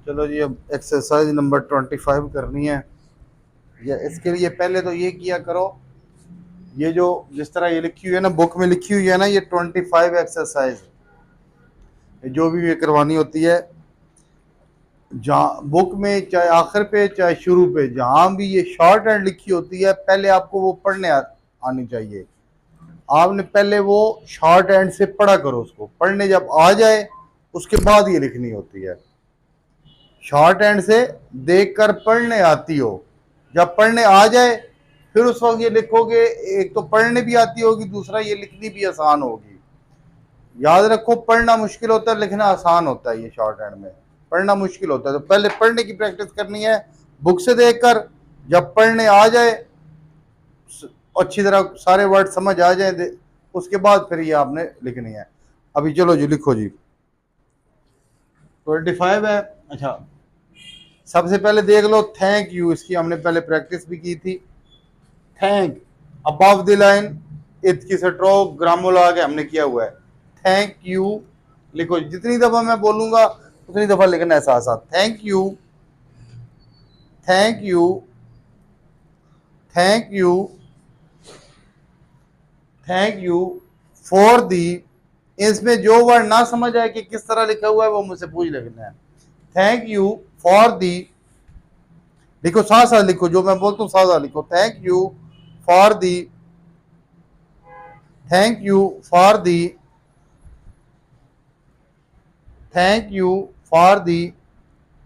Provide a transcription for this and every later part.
चलो जी, अब exercise number 25 करनी है। या इसके लिए पहले तो ये किया करो, ये जो जिस तरह ये लिखी हुई है ना, बुक में लिखी हुई है ना, ये 25 एक्सरसाइज जो भी ये करवानी होती है, जहाँ बुक में चाहे आखिर पे चाहे शुरू पे, जहाँ भी ये शॉर्ट हैंड लिखी होती है, पहले आपको वो पढ़ने आनी चाहिए। आपने पहले वो शॉर्ट हैंड से पढ़ा करो, उसको पढ़ने जब आ जाए उसके बाद ये लिखनी होती है। शॉर्ट हैंड से देखकर पढ़ने आती हो, जब पढ़ने आ जाए फिर उस वक्त ये लिखोगे। एक तो पढ़ने भी आती होगी, दूसरा ये लिखनी भी आसान होगी। याद रखो, पढ़ना मुश्किल होता है, लिखना आसान होता है। ये शॉर्ट हैंड में पढ़ना मुश्किल होता है, तो पहले पढ़ने की प्रैक्टिस करनी है बुक से देखकर। जब पढ़ने आ जाए, अच्छी तरह सारे वर्ड समझ आ जाए, उसके बाद फिर ये आपने लिखनी है। अभी चलो जी, लिखो जी। 25 है। अच्छा, सबसे पहले देख लो थैंक यू, इसकी हमने पहले प्रैक्टिस भी की थी। थैंक, अबव द लाइन, इथ की स्ट्रोक ग्रामो लगा के हमने किया हुआ है। थैंक यू लिखो, जितनी दफा मैं बोलूंगा उतनी दफा लिखना है साथ साथ। Thank you, thank you, thank you, thank you for दी। इसमें जो वर्ड ना समझ आए कि किस तरह लिखा हुआ है, वो मुझसे पूछ लेना है। थैंक यू फॉर दी, लिखो साथ साथ लिखो, जो मैं बोलता हूँ साथ साथ लिखो। Thank you for the, thank you for the, thank you for the.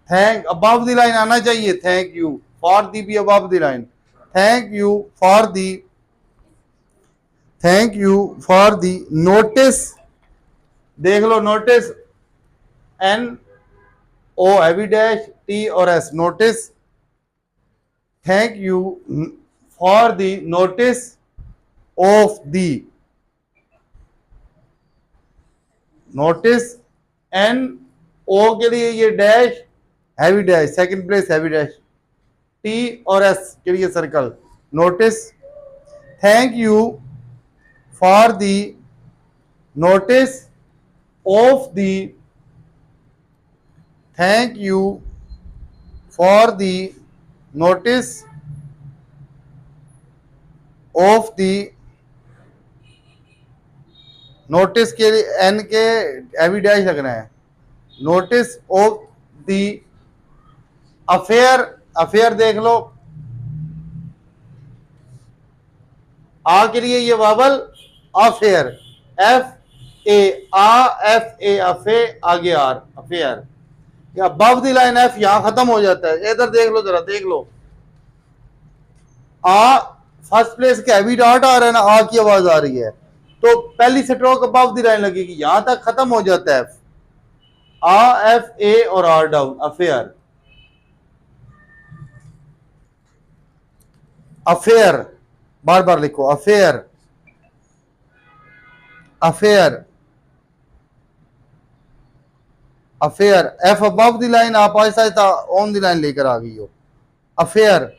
Thank above the line आना चाहिए, थैंक यू। फॉर दी भी above the line. Thank you for the, thank you for the. Notice, देख लो notice, N O heavy dash T और S, notice. Thank you for the notice of the, notice. N O के लिए ये dash heavy dash, second place heavy dash, T और S के लिए circle, notice. Thank you for the notice of the, thank you for the notice of the. Notice के लिए N के heavy dash लगना है। Notice of the affair, affair देख लो, आ के लिए ये वावल अफेयर, एफ ए, आ एफ ए, अफे आगे आर, अफेयर। या अबव द लाइन एफ यहां खत्म हो जाता है। इधर देख लो, जरा देख लो, आ फर्स्ट प्लेस के हैवी डॉट आ रहा है ना, आ की आवाज आ रही है, तो पहली स्ट्रोक अबव द लाइन लगेगी, यहां तक खत्म हो जाता है। आ एफ ए और आर डाउन, अफेयर, अफेयर, बार बार लिखो, affair, affair, affair. F above the line, आप Aahista Aahista on the line लेकर आ गई हो। अफेयर,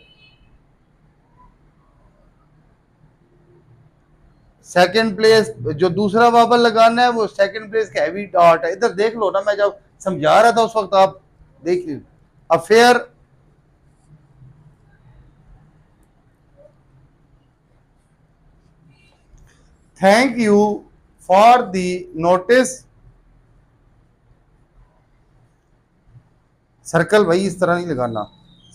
सेकंड प्लेस, जो दूसरा वाबल लगाना है वो सेकंड प्लेस का हैवी डॉट है। इधर देख लो ना, मैं जब समझा रहा था उस वक्त आप देख लीजिए। Affair, thank you for the notice, circle भाई इस तरह नहीं लगाना,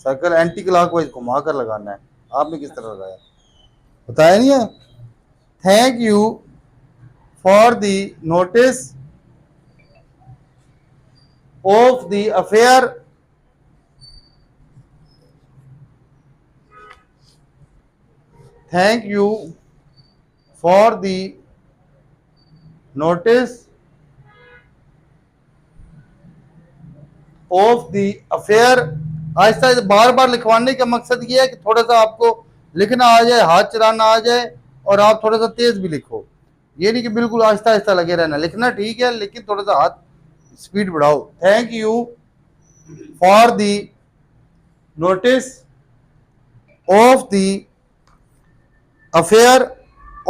सर्कल एंटी क्लॉकवाइज घुमा कर लगाना है। आपने किस तरह लगाया बताया नहीं है। Thank you for the notice of the affair, thank you for the notice of the affair. आहिस्ता बार बार लिखवाने का मकसद ये है कि थोड़ा सा आपको लिखना आ जाए, हाथ चलाना आ जाए, और आप थोड़ा सा तेज भी लिखो। ये नहीं कि बिल्कुल आहिस्ता आहिस्ता लगे रहना, लिखना ठीक है लेकिन थोड़ा सा हाथ स्पीड बढ़ाओ। Thank you for the notice of the affair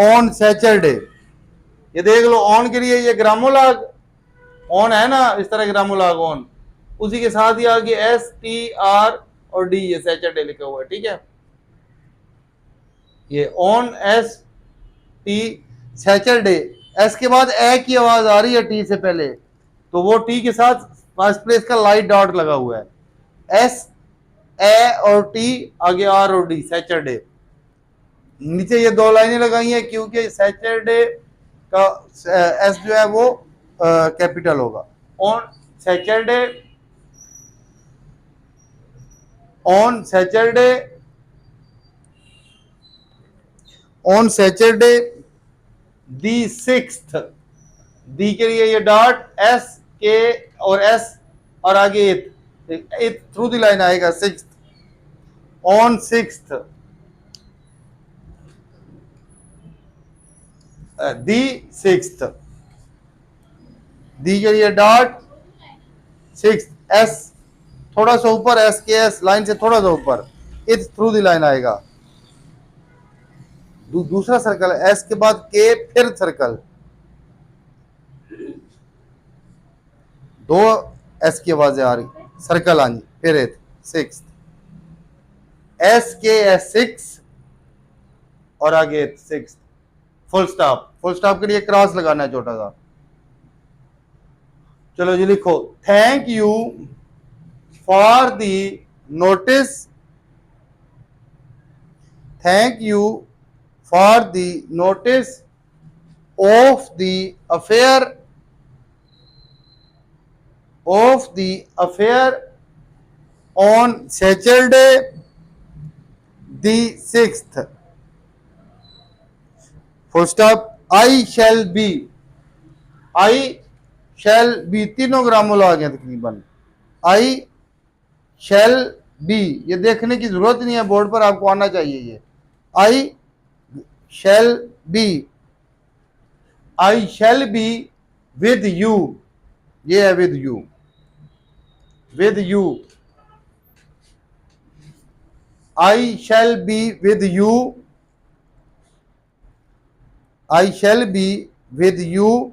on Saturday. ये देख लो, ऑन के लिए ये ग्रामोलाग ऑन है ना, इस तरह ग्रामोलाग ऑन, उसी के साथ ही आगे एस टी आर और डी, ये सैटरडे लिखा हुआ है, ठीक है। ये on S T Saturday, S के बाद ए की आवाज आ रही है टी से पहले, तो वो टी के साथ फर्स्ट प्लेस का लाइट डॉट लगा हुआ है, एस ए और टी, आगे आर और डी, सैटरडे। नीचे ये दो लाइनें लगाई हैं क्योंकि सैटरडे का एस जो है वो कैपिटल होगा। On Saturday, on Saturday, on Saturday the sixth, the के लिए ये डॉट एस के और एस और आगे एथ थ्रू द लाइन आएगा, sixth, on sixth, the sixth, the के लिए डॉट सिक्स, एस थोड़ा सा ऊपर, एस के एस लाइन से थोड़ा सा ऊपर, इथ थ्रू द लाइन आएगा। दूसरा सर्कल, एस के बाद के फिर सर्कल, दो एस की आवाजें आ रही, सर्कल आनी, फिर इथ, सिक्स, एस के एस सिक्स और आगे six, full stop. Full stop के लिए क्रॉस लगाना है छोटा सा। चलो जी लिखो, thank you for the notice, thank you for the notice of the affair, of the affair on Saturday the sixth, full stop, I shall be, I shall B, तीनों ग्रामुल आ गया तकरीबन, आई शैल बी, ये देखने की जरूरत नहीं है, बोर्ड पर आपको आना चाहिए ये, I shall be, I shall be with you, ये है with you, with you, I shall be with you, I shall be with you,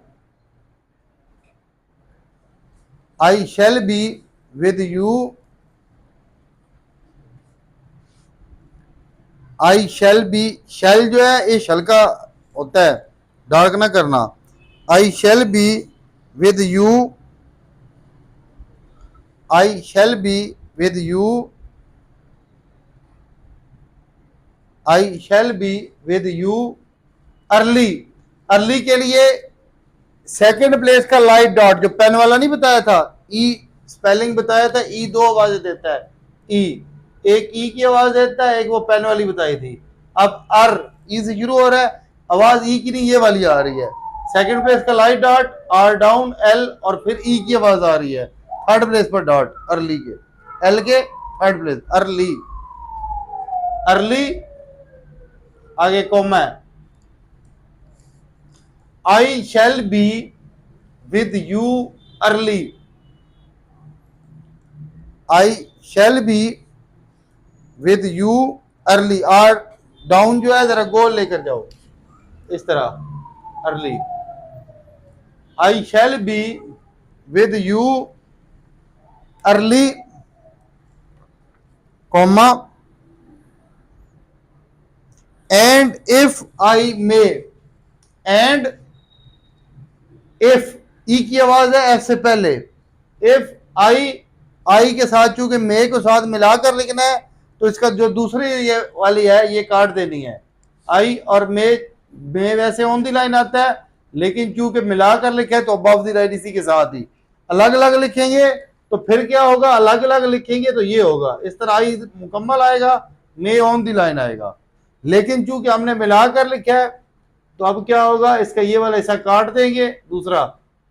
I shall be with you, I shall be, shall जो है ये शल का होता है, dark ना करना, I shall be with you, I shall be with you, I shall be with you, early, early के लिए सेकंड प्लेस का लाइट डॉट, जो पेन वाला नहीं बताया था, ई स्पेलिंग बताया था, ई दो आवाजें देता है, ई एक ई की आवाज देता है, एक वो पेन वाली बताई थी। अब अर, ई से शुरू हो रहा है, आवाज ई की नहीं ये वाली आ रही है, सेकंड प्लेस का light dot, R down L और फिर ई की आवाज आ रही है, थर्ड प्लेस पर डॉट, अर्ली के, एल के थर्ड प्लेस, अर्ली, अर्ली, आगे comma, I shall be with you early, I shall be with you early, R down जो है जरा गोल लेकर जाओ इस तरह, early, I shall be with you early, comma, and if I may, and if, ई की आवाज है एफ से पहले, इफ आई, आई के साथ चूंकि मे को साथ मिलाकर लिखना है तो इसका जो दूसरी ये वाली है ये काट देनी है, आई और मे वैसे ऑन दी लाइन आता है, लेकिन चूंकि मिलाकर लिखा है तो अबव दी लाइन इसी के साथ ही, अलग अलग लिखेंगे तो फिर क्या होगा, अलग अलग लिखेंगे तो ये होगा, इस तरह आई मुकम्मल आएगा, मे ऑन दी लाइन आएगा, लेकिन चूंकि हमने मिलाकर लिखा है तो अब क्या होगा, इसका ये वाला हिस्सा काट देंगे दूसरा,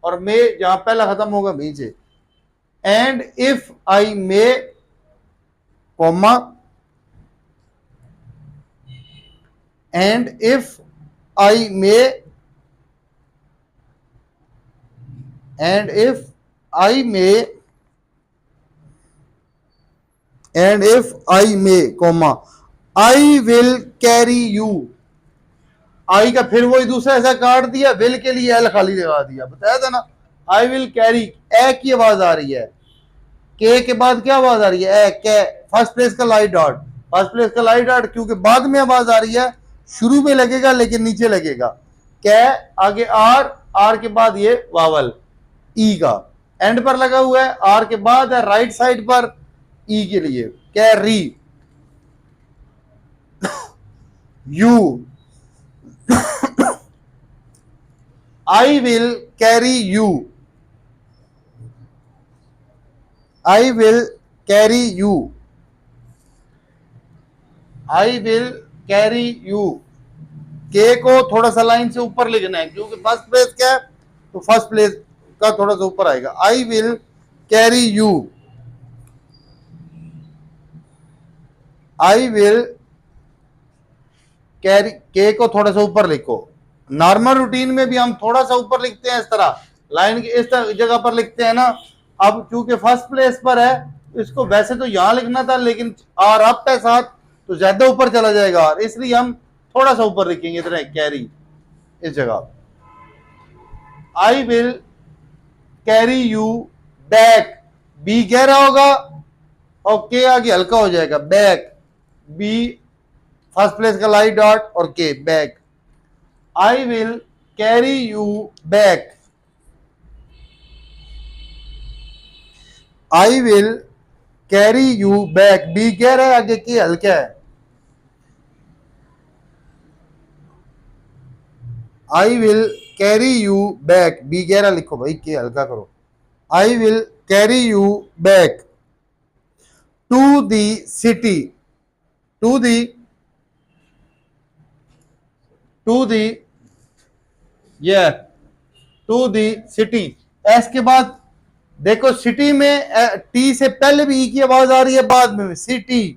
और मे जहां पहला खत्म होगा नीचे, and if I may, comma, and if I may, and if I may, and if I may, comma, I will carry you, I का फिर वही दूसरा ऐसा काट दिया, विल के लिए एल खाली लगा दिया, बताया था ना, आई विल कैरी, ए की आवाज आ रही है, के बाद क्या आवाज आ रही है? ए के, फर्स्ट प्लेस का लाइट डॉट, फर्स्ट प्लेस का लाइट डॉट, क्योंकि बाद में आवाज आ रही है, शुरू में लगेगा लेकिन नीचे लगेगा। कै, आगे आर, आर के बाद ये वावल ई का एंड पर लगा हुआ है, आर के बाद है राइट साइड पर ई के लिए, carry, you, I will carry you, I will carry you, I will carry you. के को थोड़ा सा लाइन से ऊपर लिखना है, क्योंकि फर्स्ट प्लेस क्या है, तो फर्स्ट प्लेस का थोड़ा सा ऊपर आएगा। आई will carry you, I will carry, के को थोड़ा सा ऊपर लिखो। नॉर्मल रूटीन में भी हम थोड़ा सा ऊपर लिखते हैं, इस तरह लाइन की इस जगह पर लिखते हैं ना। अब क्योंकि फर्स्ट प्लेस पर है, इसको वैसे तो यहां लिखना था, लेकिन और अप है साथ तो ज्यादा ऊपर चला जाएगा, और इसलिए हम थोड़ा सा ऊपर लिखेंगे इतना, कैरी इस जगह। I will carry you back, B गहरा होगा और के आगे हल्का हो जाएगा, बैक, बी फर्स्ट प्लेस का लाइट डॉट और K, back. I will carry you back, I will carry you back, B कह रहा है आगे के हल्का है। I will carry you back, B गहरा लिखो भाई, के हल्का करो। I will carry you back to the city, to the, to दी, ये टू दी सिटी। एस के बाद देखो सिटी में टी से पहले भी ई की आवाज आ रही है, बाद में सिटी,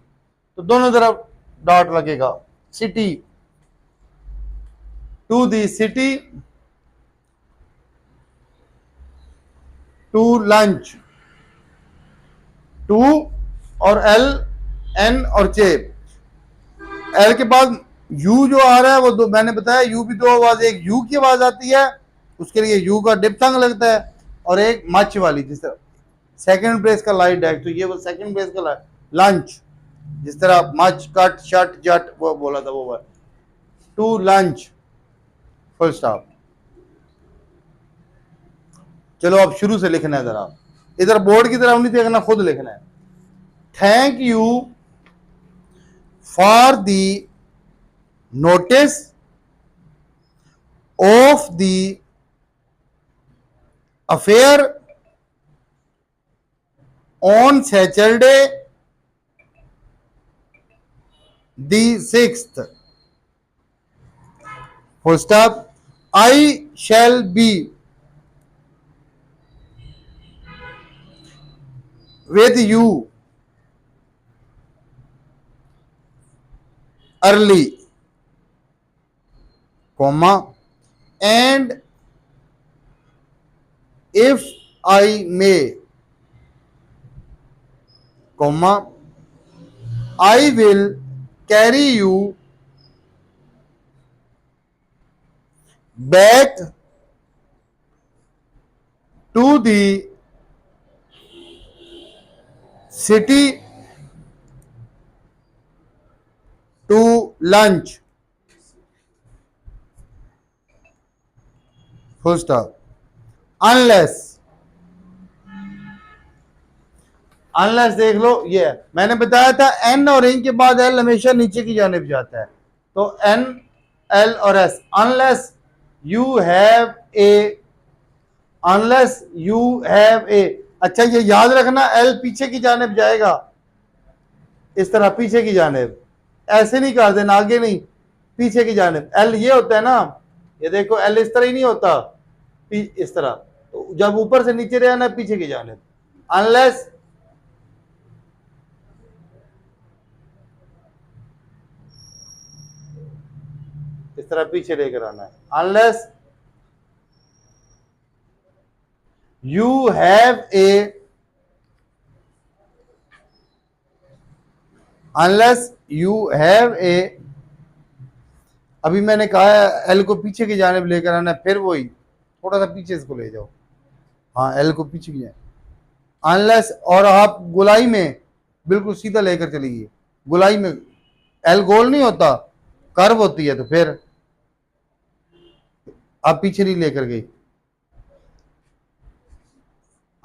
तो दोनों तरफ डॉट लगेगा, city, to the city, to lunch, to और एल, एन और जे, एल के बाद यू जो आ रहा है वो दो, मैंने बताया यू भी दो आवाज, एक यू की आवाज आती है, उसके लिए यू का डिप्थंग लगता है, और एक मच वाली, जिस तरह सेकंड प्लेस का लाइट है, तो ये वो सेकंड प्लेस का लंच, जिस तरह मच, कट, शट, जट वो बोला था वो word, to lunch, full stop. चलो अब शुरू से लिखना है, जरा इधर बोर्ड की तरफ नहीं देखना, खुद लिखना है। Thank you for the notice of the affair on Saturday the 6th, full stop. I shall be with you early, comma, and if I may, comma, I will carry you back to the city to lunch, full stop. Unless, unless देख लो, ये मैंने बताया था N और इन के बाद L हमेशा नीचे की जानिब जाता है, तो एन, एल और S. Unless you have a, unless you have a, अच्छा ये याद रखना, एल पीछे की जानिब जाएगा, इस तरह पीछे की जानिब, ऐसे नहीं कर देना, आगे नहीं, पीछे की जानिब। एल ये होता है ना, ये देखो एल इस तरह ही नहीं होता, इस तरह, तो जब ऊपर से नीचे रहना पीछे की जानिब। अनलेस, इस तरह पीछे लेकर आना है। Unless you have a, unless you have a, अभी मैंने कहा है एल को पीछे की जानिब लेकर आना है, फिर वही थोड़ा सा पीछे इसको ले जाओ, हाँ एल को पीछे की जानिब, अनलेस, और आप गुलाई में बिल्कुल सीधा लेकर चलिए, गुलाई में एल गोल नहीं होता, कर्व होती है, तो फिर आप पीछे नहीं लेकर गई।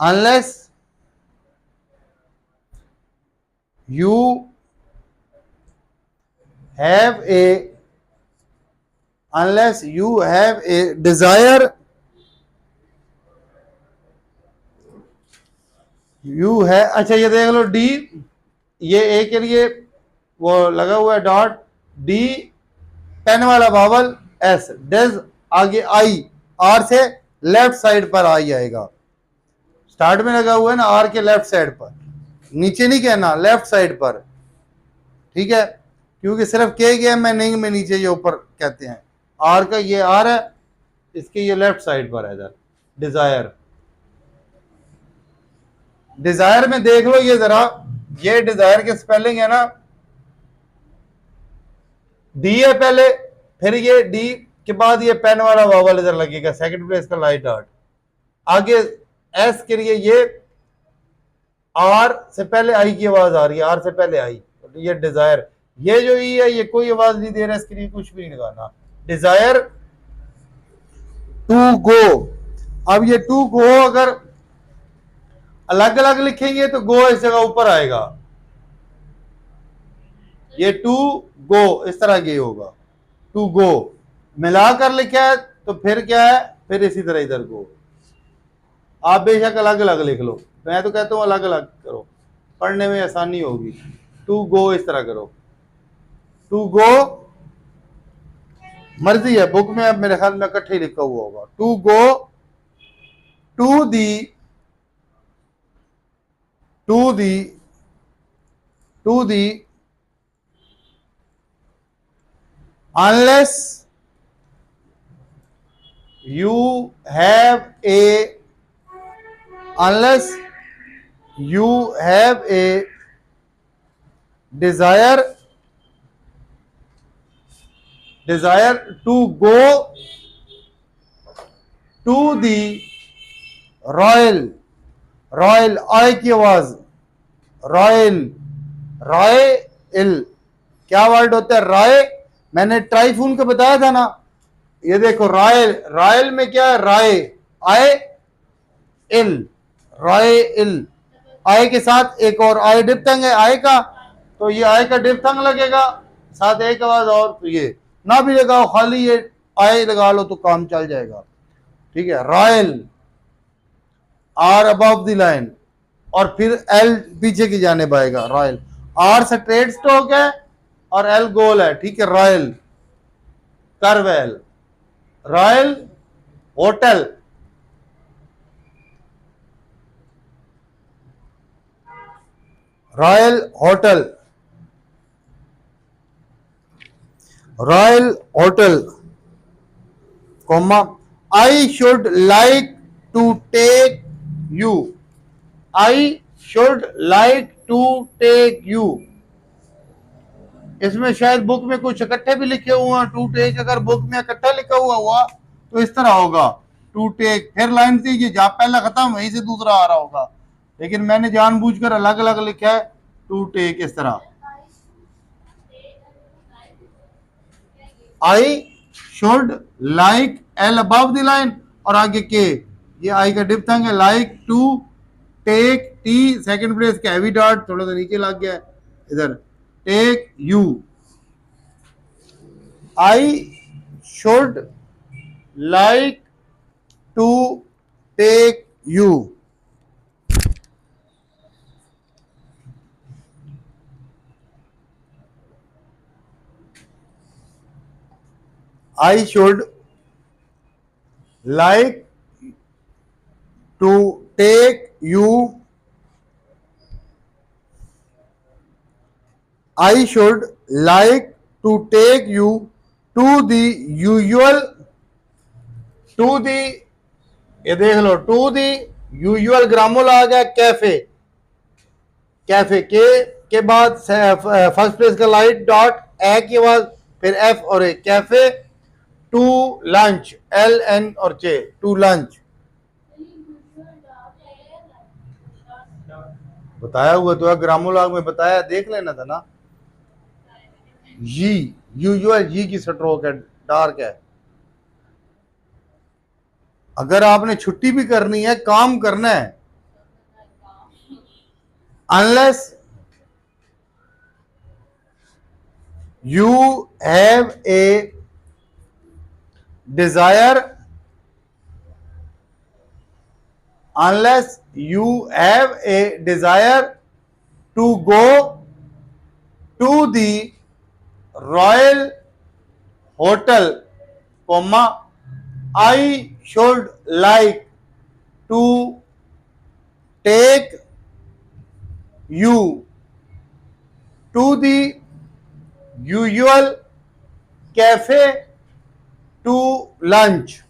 Unless you have a, unless you have a desire, you है, अच्छा ये देख लो डी, ये ए के लिए वो लगा हुआ है डॉट, डी पेन वाला वावल, एस डज, आगे आई, आर से लेफ्ट साइड पर आई आएगा, स्टार्ट में लगा हुआ है ना आर के लेफ्ट साइड पर, नीचे नहीं कहना, लेफ्ट साइड पर, ठीक है, क्योंकि सिर्फ के गया मीनिंग में नीचे ये ऊपर कहते हैं, आर का ये आर है, इसके ये लेफ्ट साइड पर है इधर, डिजायर, डिजायर में देख लो ये जरा, ये डिजायर के स्पेलिंग है ना, डी है पहले, फिर ये डी के बाद ये पेन वाला वावल इधर लगेगा, सेकंड प्लेस का लाइट डॉट, आगे एस के लिए ये आर से पहले आई की आवाज आ रही है, आर से पहले आई, तो ये डिजायर, ये जो ई है ये कोई आवाज नहीं दे रहा, इसके लिए कुछ भी नहीं लगाना, डिजायर टू गो। अब ये टू गो अगर अलग अलग लिखेंगे तो गो इस जगह ऊपर आएगा, ये टू गो इस तरह ये होगा, टू गो मिलाकर लिखा है तो फिर क्या है, फिर इसी तरह इधर गो, आप बेशक अलग अलग लिख लो, मैं तो कहता हूं अलग अलग करो, पढ़ने में आसानी होगी, टू गो इस तरह करो, टू गो मर्जी है, बुक में अब मेरे ख्याल में इकट्ठे लिखा हुआ होगा, to go to the, to the, to the, unless you have a, unless you have a desire, desire to go to the royal, royal I की आवाज, रॉयल, रॉयल क्या वर्ड होता है, राय, मैंने ट्राइफून को बताया था ना, ये देखो रॉयल, रॉयल में क्या है, राय, आय इल, राय इल, आय के साथ एक और आय डिप्थंग है आय का, तो ये आय का डिप्थंग लगेगा, साथ एक आवाज और, तो ये ना भी लगाओ, खाली ये आय लगा लो तो काम चल जाएगा, ठीक है, royal, R above the line, और फिर एल पीछे की जाने आएगा, रॉयल, आर स्ट्रेट स्ट्रोक है और एल गोल है, ठीक है, रॉयल, करवेल, royal hotel, royal hotel, royal hotel, comma, I should like to take you, I should like to take you, इसमें शायद बुक में कुछ इकट्ठे भी लिखे हुए हैं, टू टेक अगर बुक में इकट्ठा लिखा हुआ तो इस तरह होगा, टू टेक, फिर लाइन से ये जहां पहला खत्म वहीं से दूसरा आ रहा होगा, लेकिन मैंने जानबूझकर अलग अलग लिखा है, टू टेक इस तरह, I should like, L above the line और आगे के, ये आई का डिप्थंग है, like to take, T second place का हैवी डॉट थोड़ा सा नीचे लग गया है इधर, take you, I should like to take you, I should like to take you, I should like to take you to the usual, to the, ये देख लो, to the usual ग्रामोल आ गया, कैफे, कैफे के बाद फर्स्ट प्लेस का light dot, A के बाद फिर F और A, cafe, to lunch, L N और जे, टू लंच, बताया हुआ तो है, ग्रामोलॉग में बताया, देख लेना था ना। जी, यूजुअल जी की स्ट्रोक है, डार्क है। अगर आपने छुट्टी भी करनी है, काम करना है, unless you have a Dzire, unless you have a desire to go to the royal hotel, comma, I should like to take you to the usual cafe to lunch,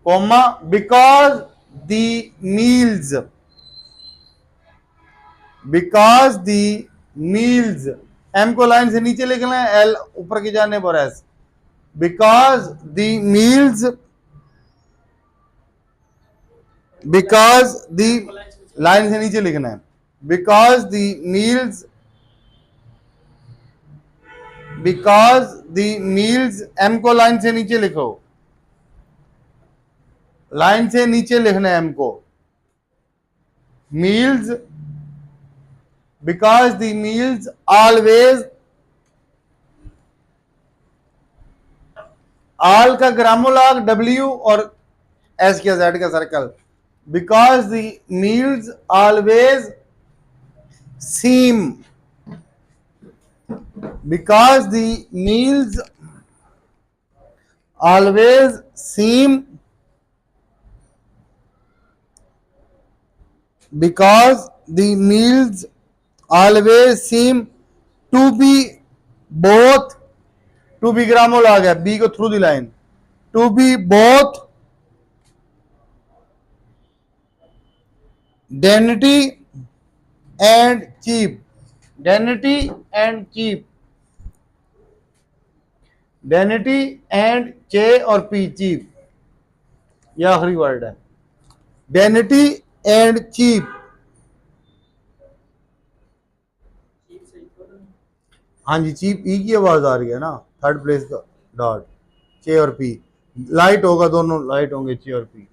comma, because the meals M को line से नीचे लिखना है, L ऊपर की जाने पर S, because the meals, because the line से नीचे लिखना है, बिकॉज द मील्स, एम को लाइन से नीचे लिखो, लाइन से नीचे लिखना है एम को, meals, because the meals always, all का ग्रामोलॉग डब्ल्यू और एस का जेड का circle, because the meals always seem, because the meals always seem, because the meals always seem to be both, to be ग्रामोलॉग है, B को through the line, to be both dainty and cheap, dainty and cheap, dainty and चे और P cheap, यह आखिरी word है, dainty and cheap। हाँ जी, cheap ई की आवाज आ रही है ना, थर्ड प्लेस का डॉट, चे और पी, लाइट होगा, दोनों लाइट होंगे, चे और P,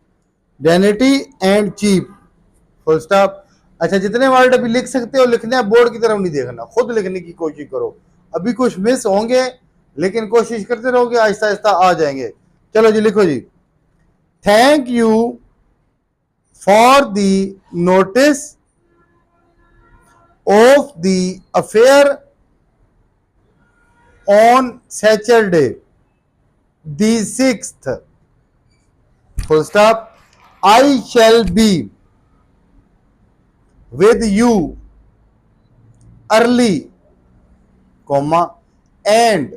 dainty and cheap, full stop. अच्छा, जितने वर्ड अभी लिख सकते हो लिखने, बोर्ड की तरफ नहीं देखना, खुद लिखने की कोशिश करो, अभी कुछ मिस होंगे लेकिन कोशिश करते रहोगे, आहिस्ता आहिस्ता आ जाएंगे। चलो जी, लिखो जी, thank you for the notice of the affair on Saturday the 6th, full stop, I shall be with you early, comma, and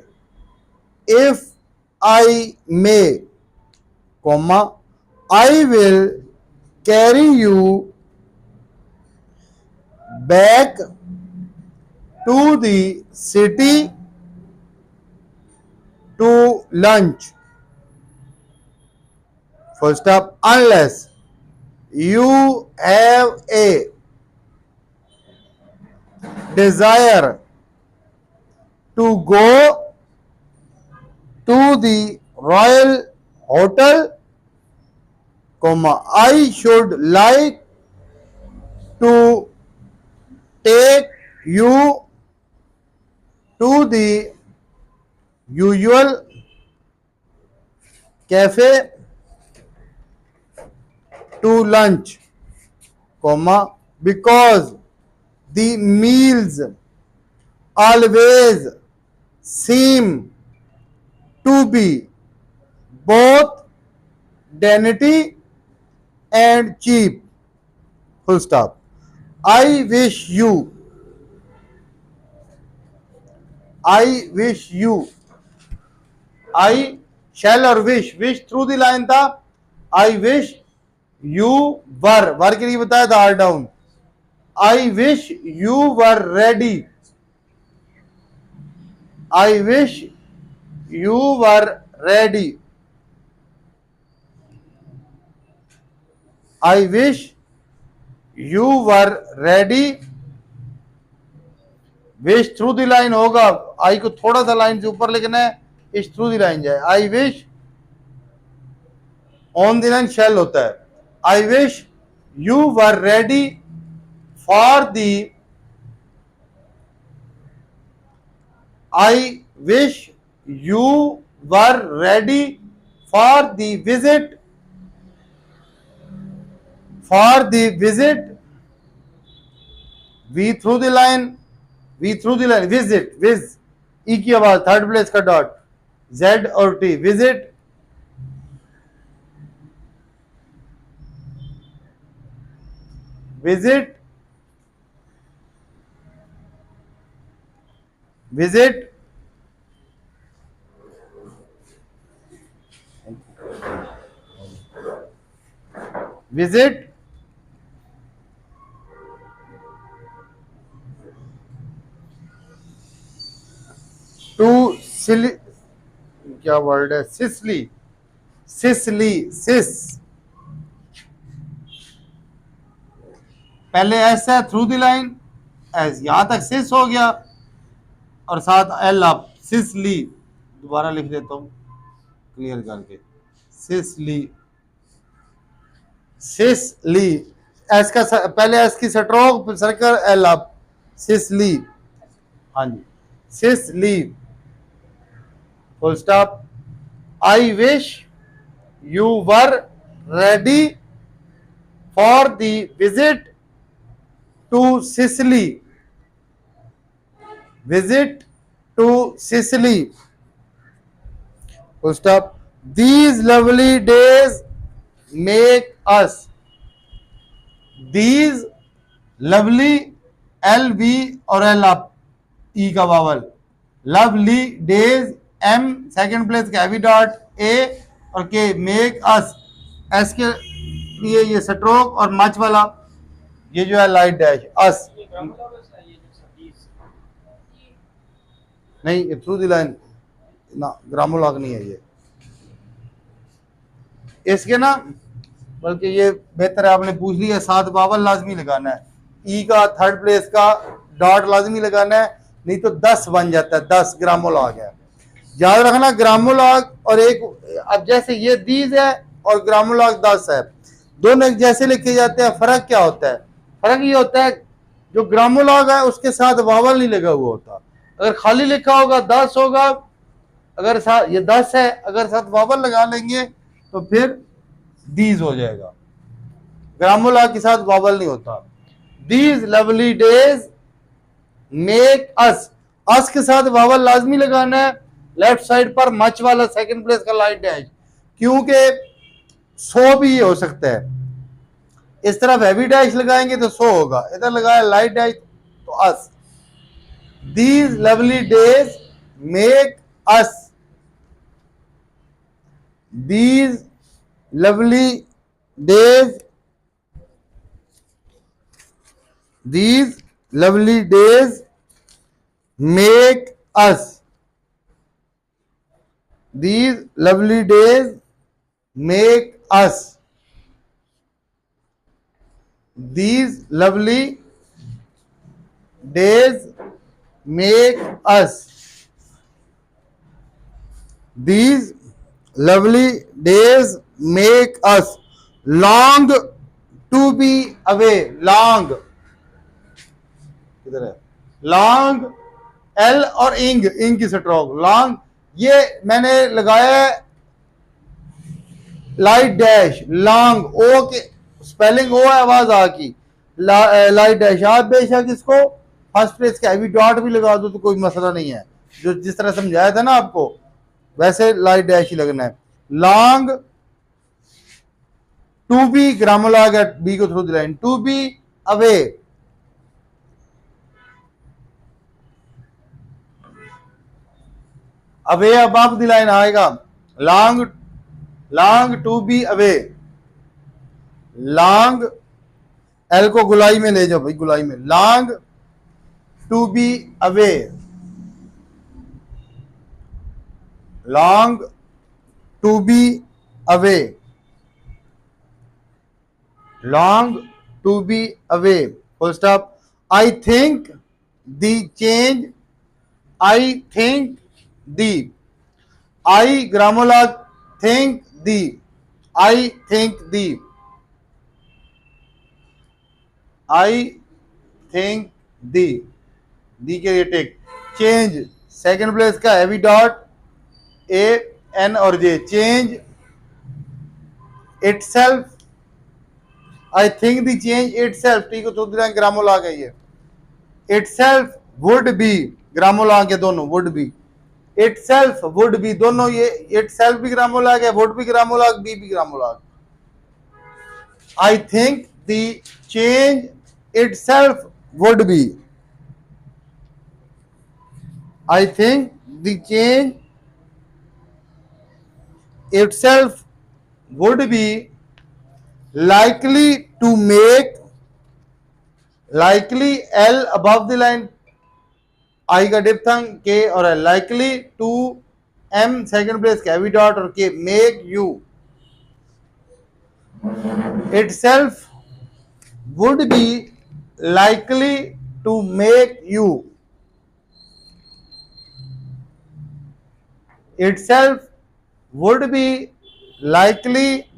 if I may, comma, I will carry you back to the city to lunch, full stop, unless you have a desire to go to the royal hotel, comma, I should like to take you to the usual cafe to lunch, comma, because the meals always seem to be both dainty and cheap, full stop, I wish you आई शैल और wish through the line था, आई wish you वर के लिए बताया था, R down, I wish you were ready, I wish you were ready, I wish you were ready, wish through the line होगा, I को थोड़ा सा लाइन से ऊपर लिखना है, इस थ्रू द लाइन जाए। I wish on the line shall होता है। I wish you were ready for the, I wish you were ready for the visit, for the visit, we through the line, we through the line, visit, vis, E की आवाज, third place का dot, Z और T, visit, visit, visit, visit to Sicily, क्या word है, Sicily, Sicily, सिस, पहले S है through the line, S यहां तक सिस हो गया और साथ एल आप, सिसली, दोबारा लिख देता हूं क्लियर करके, सिसली, सिसली, एस का पहले एस की स्ट्रोक सर्कल, एल आप, सिसली, हाँ जी, Sicily, full stop. I wish you were ready for the visit to Sicily, visit to Sicily, full stop. These lovely days make us, these lovely, L V और L up, E का vowel, lovely days, M second place का heavy dot, A और K, make us, S के लिए ये stroke और much वाला ये जो है लाइट डैश, अस नहीं, थ्रू द लाइन ना, ग्रामोलॉग नहीं है ये इसके ना, बल्कि ये बेहतर है आपने पूछ लिया, साथ वावल लाजमी लगाना है, ई का थर्ड प्लेस का डॉट लाजमी लगाना है, नहीं तो 10 बन जाता है, 10 ग्रामोलॉग है, याद रखना ग्रामोलॉग। और एक अब जैसे ये दीज है और ग्रामोलॉग 10 है, दोनों एक जैसे लिखे जाते हैं, फर्क क्या होता है, फर्क ये होता है जो ग्रामोलॉग है उसके साथ वावल नहीं लगा हुआ होता, अगर खाली लिखा होगा 10 होगा, अगर साथ ये 10 है, अगर साथ वावल लगा लेंगे तो फिर दीज हो जाएगा, ग्रामोलॉग के साथ वावल नहीं होता। These lovely days make us, us के साथ वावल लाजमी लगाना है, लेफ्ट साइड पर मच वाला सेकंड प्लेस का लाइट डैश, क्योंकि 100 भी हो सकता है, इस तरफ हैवी डैश लगाएंगे तो 100 होगा, इधर लगाया लाइट डैश तो us. These lovely days make us, these lovely days, these lovely days make us, these lovely days make us, these lovely days make us, these lovely days make us long to be away, long किधर है, long, L और इंग, इंग की stroke, long, ये मैंने लगाया है लाइट डैश, लॉन्ग, ओ के स्पेलिंग ओ है, आवाज आ की, लाइट डैश, आप बेशक इसको फर्स्ट प्लेस का हैवी डॉट भी लगा दो तो कोई मसला नहीं है, जो जिस तरह समझाया था ना आपको वैसे लाइट डैश ही लगना है। लॉन्ग टू बी ग्रामोलॉग है, बी को through the line, to be away, away above the line आएगा, long, long to be away, long, L को गुलाई में ले जाओ भाई, गुलाई में, long to be away, long to be away, long to be away. Full stop. I think the change. I think the. I grammar think the. I think the. I think the के लिए tick. Change second place का heavy dot A N और J. Change itself. I think the change itself. T को थोड़ी देर ग्रामो आ गई है. itself would be ग्रामो आ गया दोनों. would be itself would be दोनों ये itself भी ग्रामो आ गया. would भी ग्रामो आ बी भी ग्रामो आ. I think the change itself would be. I think the change itself would be likely to make. Likely L above the line, I का diphthong K और L. Likely to M second place heavy dot और K make you. Itself would be likely to make you. Itself would be likely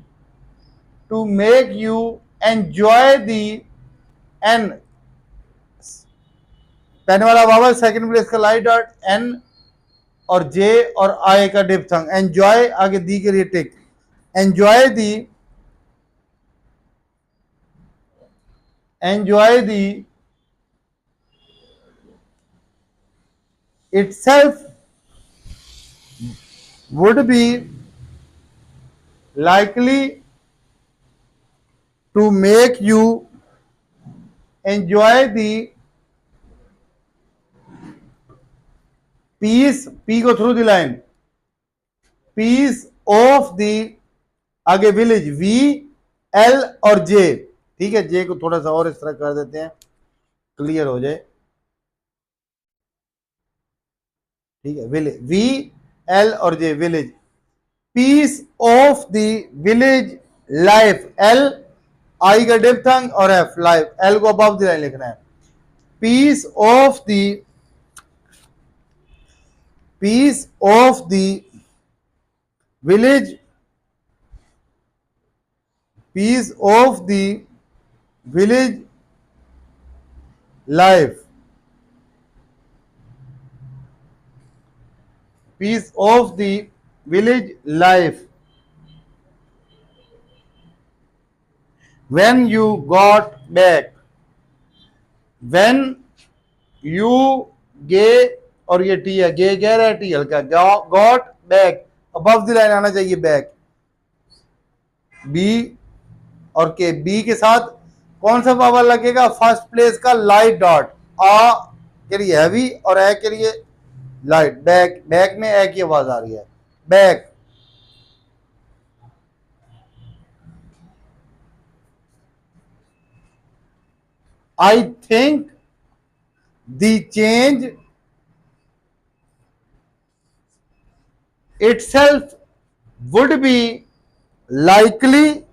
to make you enjoy the N. Pen वाला vowel second place का light dot N और J और आई का डिप्थंग. Enjoy आगे the के लिए tick. Enjoy the itself would be likely to make you enjoy the peace. P को through the line. Peace of the आगे विलेज वी एल और जे. ठीक है, जे को थोड़ा सा और इस तरह कर देते हैं क्लियर हो जाए. ठीक है, विलेज वी एल और J village. Peace of the village life. L I का डिप्थंग और एफ लाइफ. एल को अबव द लाइन लिखना है. Peace of the village. Peace of the village life. Peace of the village life. When you got back. When you gave और ये T है. गे गह रहा है टी हल्का. Got back above the line आना चाहिए. बैक बी और के. बी के साथ कौन सा पावर लगेगा? फर्स्ट प्लेस का लाइट डॉट. आ के लिए हैवी और ए के लिए लाइट. बैक. बैक में ए की आवाज आ रही है. Back. I think the change itself would be likely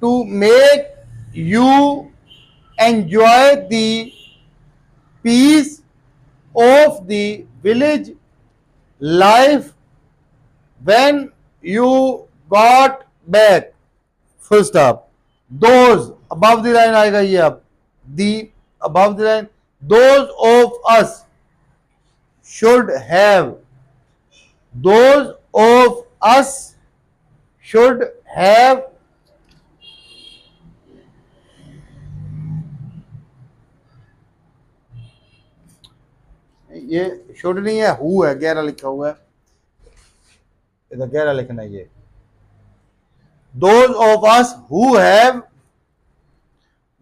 to make you enjoy the peace of the village life when you got back. Full stop. Those above the line आएगा ये. अब the above the line. Those of us should have. Those of us should have. ये should नहीं है, who है. गहरा लिखा हुआ है, इधर गहरा लिखना है ये. Those of us who have.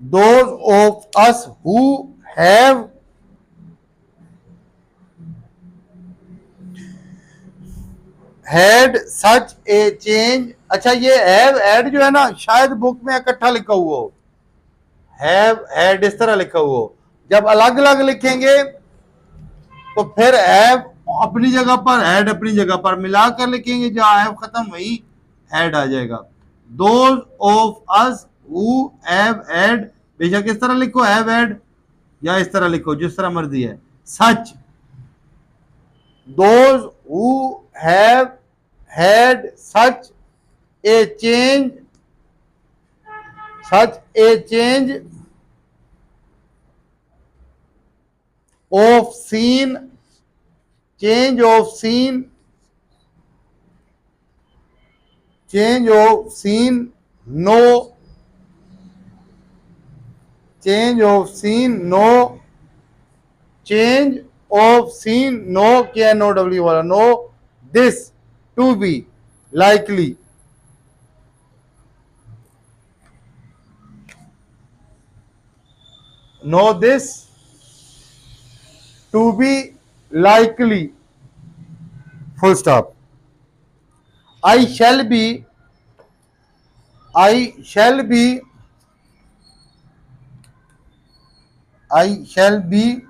Those of us who have had such a change. अच्छा, ये have had जो है ना शायद बुक में इकट्ठा लिखा हुआ हो. have had इस तरह लिखा हुआ हो. जब अलग अलग लिखेंगे तो फिर have अपनी जगह पर, had अपनी जगह पर मिलाकर लिखेंगे. जहां have खत्म वही had आ जाएगा. Those of us who have had, बेशक इस तरह लिखो have had या इस तरह लिखो, जिस तरह मर्जी है, such those who have had such a change of scene change of scene no change of scene no change of scene no क्या no w वाला no this to be likely know this to be likely full stop I shall be I shall be I shall be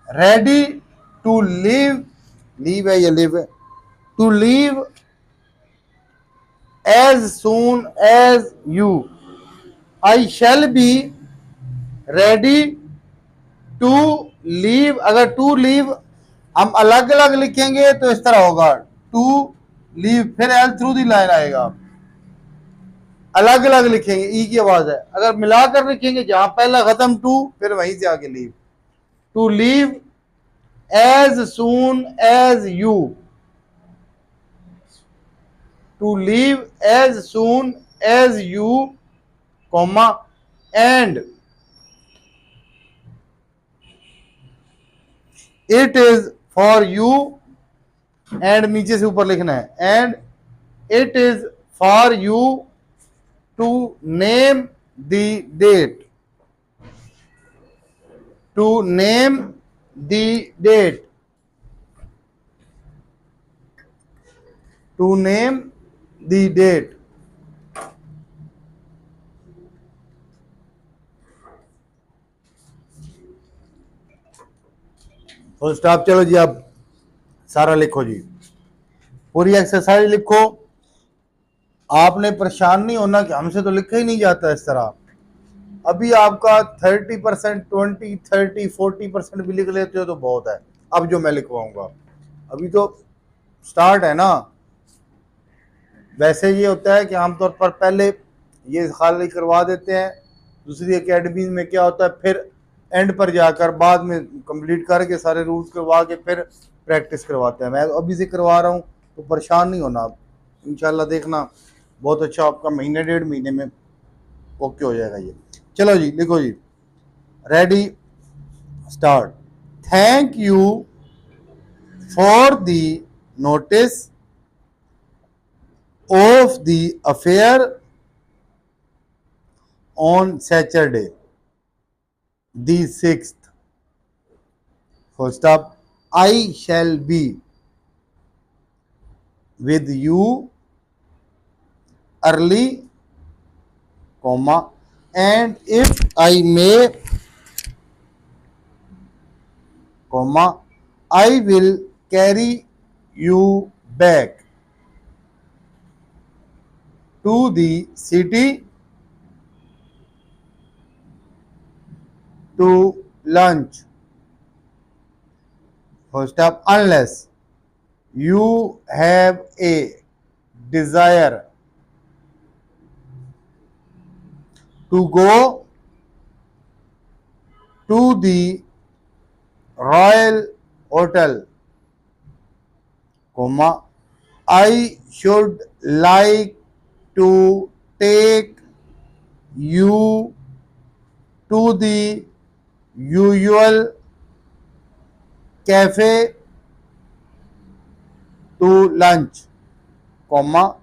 ready to leave है ये live है to leave as soon as you I shall be ready to leave अगर to leave हम अलग अलग लिखेंगे तो इस तरह होगा to leave फिर एल थ्रू दी लाइन आएगा अलग अलग लिखेंगे ई की आवाज है अगर मिलाकर लिखेंगे जहां पहला खत्म टू फिर वहीं से आगे leave to leave as soon as you to leave as soon as you comma and it is for you and नीचे से ऊपर लिखना है and it is for you to name the date to name the date to name the date full stop चलो जी अब सारा लिखो जी पूरी एक्सरसाइज लिखो आपने परेशान नहीं होना कि हमसे तो लिखा ही नहीं जाता इस तरह अभी आपका 30% 20 30 40% भी लिख लेते हो तो बहुत है अब जो मैं लिखवाऊंगा अभी तो स्टार्ट है ना वैसे ये होता है कि आमतौर पर पहले ये खाली करवा देते हैं दूसरी एकेडमी में क्या होता है फिर एंड पर जाकर बाद में कंप्लीट करके सारे रूल्स करवा के फिर प्रैक्टिस करवाते हैं मैं अभी से करवा रहा हूँ तो परेशान नहीं होना इंशाल्लाह देखना बहुत अच्छा आपका महीने डेढ़ महीने में ओके हो जाएगा ये चलो जी लिखो जी ready start thank you for the notice of the affair on Saturday, the 6th. First up, I shall be with you early, comma, and if I may, comma, I will carry you back to the city to lunch. First up, unless you have a desire to go to the Royal Hotel, comma, I should like to take you to the usual cafe to lunch, comma,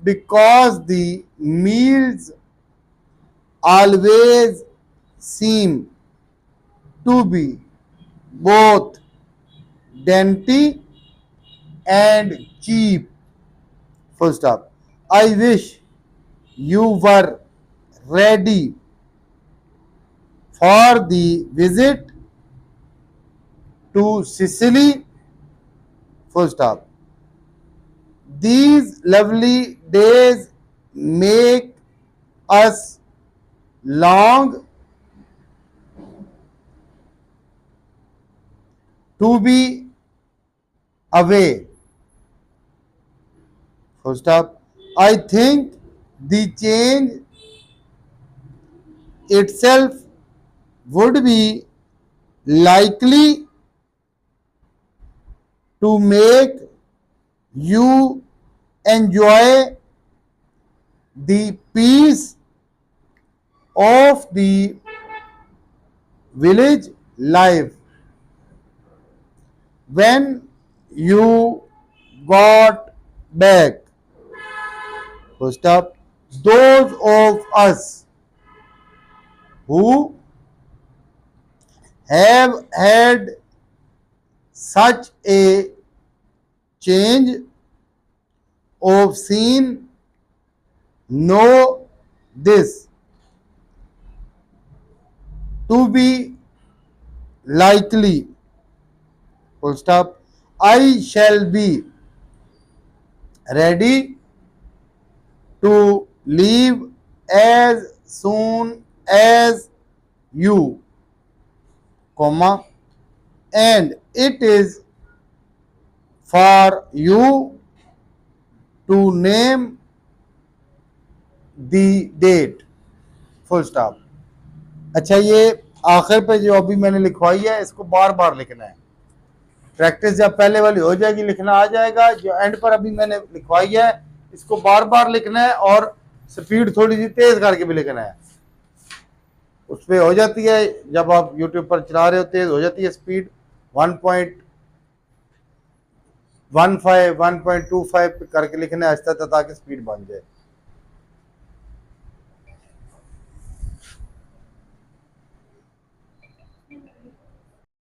because the meals always seem to be both dainty and cheap. Full stop. I wish you were ready for the visit to Sicily. Full stop. These lovely days make us long to be away. Full stop. I think the change itself would be likely to make you enjoy the peace of the village life when you got back. First up, those of us who have had such a change of scene know this to be likely. Full stop. I shall be ready to leave as soon as you, comma, and it is for you to name the date. Full stop. अच्छा, ये आखिर पे जो अभी मैंने लिखवाई है इसको बार बार लिखना है। प्रैक्टिस जब पहले वाली हो जाएगी लिखना आ जाएगा। जो एंड पर अभी मैंने लिखवाई है इसको बार बार लिखना है और स्पीड थोड़ी सी तेज करके भी लिखना है। उस पर हो जाती है, जब आप यूट्यूब पर चला रहे हो तेज हो जाती है स्पीड 1.15 1.25 करके लिखना है आहिस्ता ताकि स्पीड बन जाए।